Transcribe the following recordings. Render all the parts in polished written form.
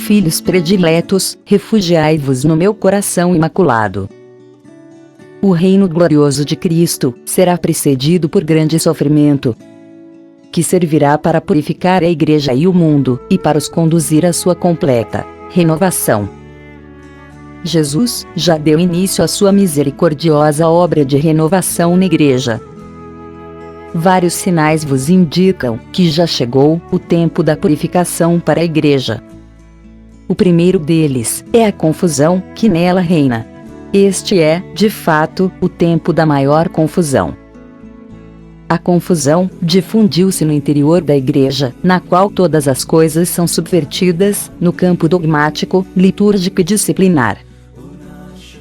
Filhos prediletos, refugiai-vos no meu coração imaculado. O reino glorioso de Cristo será precedido por grande sofrimento, que servirá para purificar a Igreja e o mundo, e para os conduzir à sua completa renovação. Jesus já deu início à sua misericordiosa obra de renovação na Igreja. Vários sinais vos indicam que já chegou o tempo da purificação para a Igreja. O primeiro deles é a confusão que nela reina. Este é, de fato, o tempo da maior confusão. A confusão difundiu-se no interior da Igreja, na qual todas as coisas são subvertidas, no campo dogmático, litúrgico e disciplinar.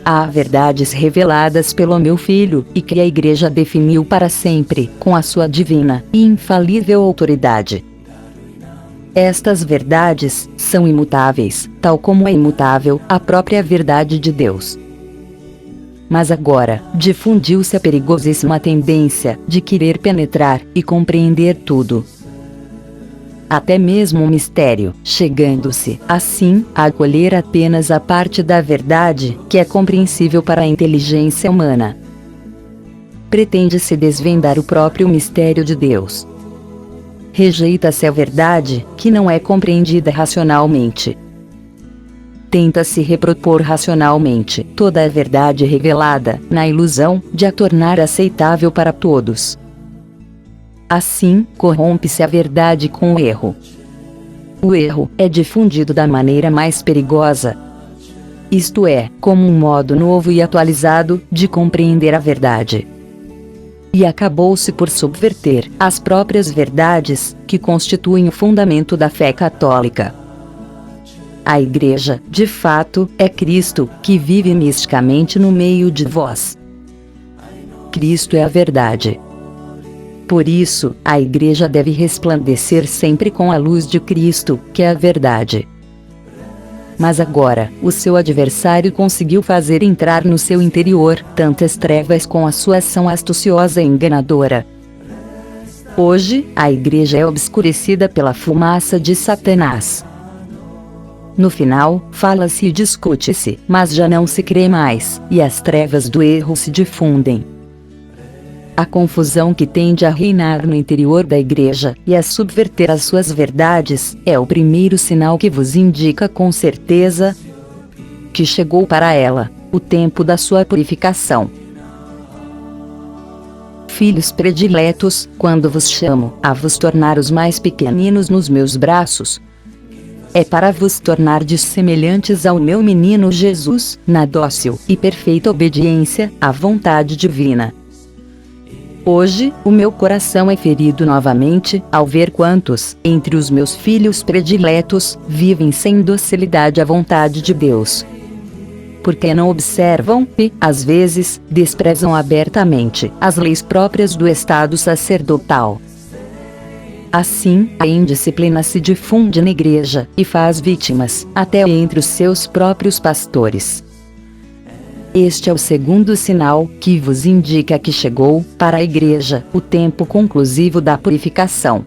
Há verdades reveladas pelo meu Filho, e que a Igreja definiu para sempre, com a sua divina e infalível autoridade. Estas verdades são imutáveis, tal como é imutável a própria verdade de Deus. Mas agora, difundiu-se a perigosíssima tendência de querer penetrar e compreender tudo. Até mesmo o mistério, chegando-se, assim, a acolher apenas a parte da verdade que é compreensível para a inteligência humana. Pretende-se desvendar o próprio mistério de Deus. Rejeita-se a verdade, que não é compreendida racionalmente. Tenta-se repropor racionalmente toda a verdade revelada, na ilusão de a tornar aceitável para todos. Assim, corrompe-se a verdade com o erro. O erro é difundido da maneira mais perigosa. Isto é, como um modo novo e atualizado de compreender a verdade. E acabou-se por subverter as próprias verdades que constituem o fundamento da fé católica. A Igreja, de fato, é Cristo, que vive misticamente no meio de vós. Cristo é a verdade. Por isso, a Igreja deve resplandecer sempre com a luz de Cristo, que é a verdade. Mas agora, o seu adversário conseguiu fazer entrar no seu interior tantas trevas com a sua ação astuciosa e enganadora. Hoje, a Igreja é obscurecida pela fumaça de Satanás. No final, fala-se e discute-se, mas já não se crê mais, e as trevas do erro se difundem. A confusão que tende a reinar no interior da Igreja, e a subverter as suas verdades, é o primeiro sinal que vos indica com certeza que chegou para ela o tempo da sua purificação. Filhos prediletos, quando vos chamo a vos tornar os mais pequeninos nos meus braços, é para vos tornardes semelhantes ao meu menino Jesus, na dócil e perfeita obediência à vontade divina. Hoje, o meu coração é ferido novamente, ao ver quantos, entre os meus filhos prediletos, vivem sem docilidade à vontade de Deus. Porque não observam e, às vezes, desprezam abertamente as leis próprias do estado sacerdotal. Assim, a indisciplina se difunde na Igreja, e faz vítimas, até entre os seus próprios pastores. Este é o segundo sinal que vos indica que chegou, para a Igreja, o tempo conclusivo da purificação.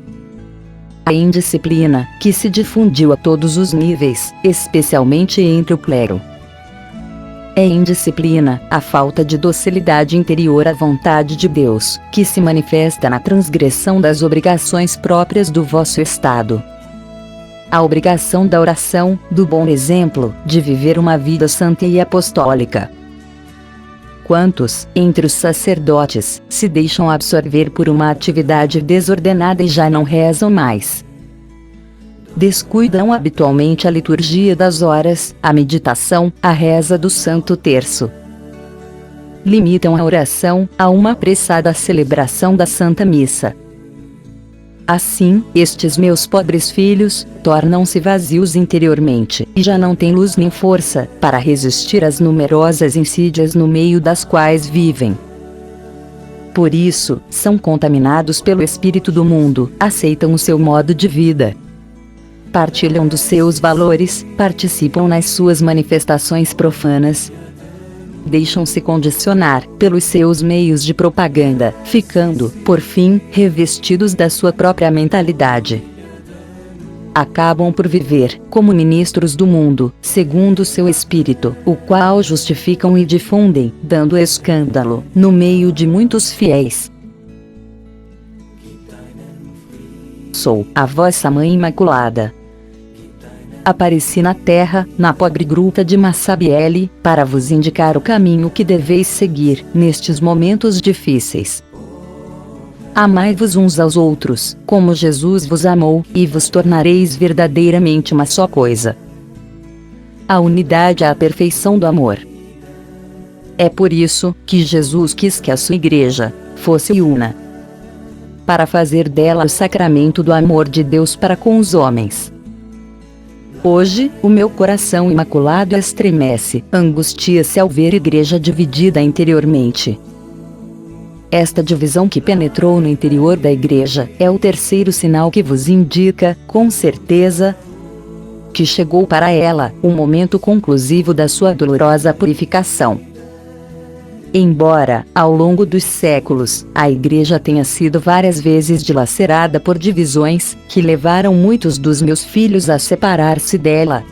A indisciplina, que se difundiu a todos os níveis, especialmente entre o clero. É indisciplina, a falta de docilidade interior à vontade de Deus, que se manifesta na transgressão das obrigações próprias do vosso estado. A obrigação da oração, do bom exemplo, de viver uma vida santa e apostólica. Quantos, entre os sacerdotes, se deixam absorver por uma atividade desordenada e já não rezam mais? Descuidam habitualmente a liturgia das horas, a meditação, a reza do Santo Terço. Limitam a oração a uma apressada celebração da Santa Missa. Assim, estes meus pobres filhos tornam-se vazios interiormente, e já não têm luz nem força para resistir às numerosas insídias no meio das quais vivem. Por isso, são contaminados pelo espírito do mundo, aceitam o seu modo de vida, partilham dos seus valores, participam nas suas manifestações profanas, deixam-se condicionar pelos seus meios de propaganda, ficando, por fim, revestidos da sua própria mentalidade. acabam por viver como ministros do mundo, segundo seu espírito, o qual justificam e difundem, dando escândalo no meio de muitos fiéis. Sou a vossa Mãe Imaculada. Apareci na terra, na pobre gruta de Massabielle, para vos indicar o caminho que deveis seguir nestes momentos difíceis. Amai-vos uns aos outros, como Jesus vos amou, e vos tornareis verdadeiramente uma só coisa. A unidade é a perfeição do amor. É por isso que Jesus quis que a sua igreja fosse una, para fazer dela o sacramento do amor de Deus para com os homens. Hoje, o meu coração imaculado estremece, angustia-se ao ver a igreja dividida interiormente. Esta divisão que penetrou no interior da igreja é o terceiro sinal que vos indica, com certeza, que chegou para ela o momento conclusivo da sua dolorosa purificação. Embora, ao longo dos séculos, a igreja tenha sido várias vezes dilacerada por divisões, que levaram muitos dos meus filhos a separar-se dela,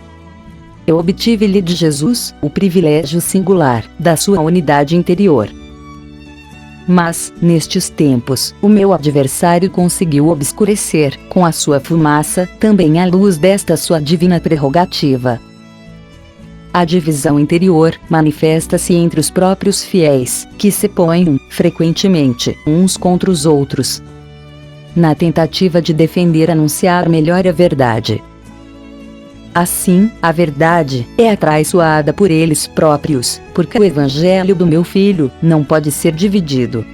eu obtive-lhe de Jesus o privilégio singular da sua unidade interior. Mas, nestes tempos, o meu adversário conseguiu obscurecer, com a sua fumaça, também a luz desta sua divina prerrogativa. A divisão interior manifesta-se entre os próprios fiéis, que se põem, frequentemente, uns contra os outros, na tentativa de defender anunciar melhor a verdade. Assim, a verdade é atraiçoada por eles próprios, porque o evangelho do meu filho não pode ser dividido.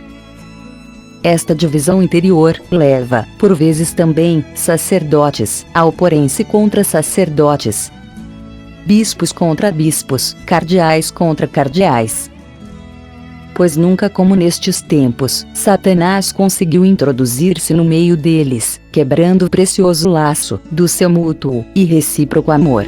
Esta divisão interior leva, por vezes também, sacerdotes a oporem-se contra sacerdotes, bispos contra bispos, cardeais contra cardeais. Pois nunca como nestes tempos, Satanás conseguiu introduzir-se no meio deles, quebrando o precioso laço do seu mútuo e recíproco amor.